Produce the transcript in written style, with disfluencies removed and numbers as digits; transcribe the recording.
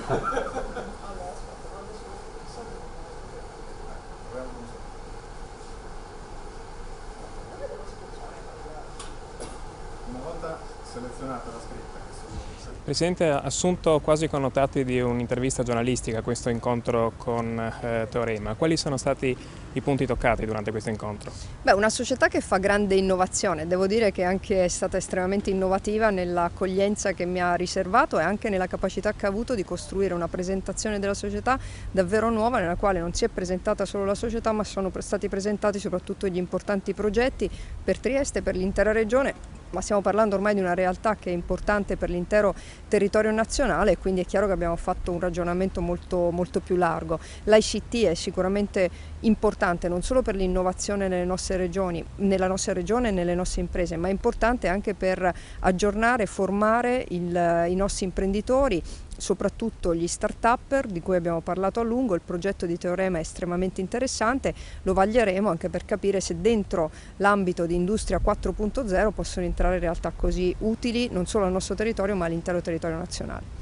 Una volta selezionata la scritta, Presidente, ha assunto quasi connotati di un'intervista giornalistica questo incontro con Teorema. Quali sono stati i punti toccati durante questo incontro? Beh, una società che fa grande innovazione, devo dire che anche è stata estremamente innovativa nell'accoglienza che mi ha riservato e anche nella capacità che ha avuto di costruire una presentazione della società davvero nuova, nella quale non si è presentata solo la società, ma sono stati presentati soprattutto gli importanti progetti per Trieste, per l'intera regione. Ma stiamo parlando ormai di una realtà che è importante per l'intero territorio nazionale e quindi è chiaro che abbiamo fatto un ragionamento molto più largo. L'ICT è sicuramente importante non solo per l'innovazione nelle nostre regioni, nella nostra regione e nelle nostre imprese, ma è importante anche per aggiornare e formare i nostri imprenditori, soprattutto gli start-upper di cui abbiamo parlato a lungo. Il progetto di Teorema è estremamente interessante, lo vaglieremo anche per capire se dentro l'ambito di Industria 4.0 possono entrare realtà così utili non solo al nostro territorio ma all'intero territorio nazionale.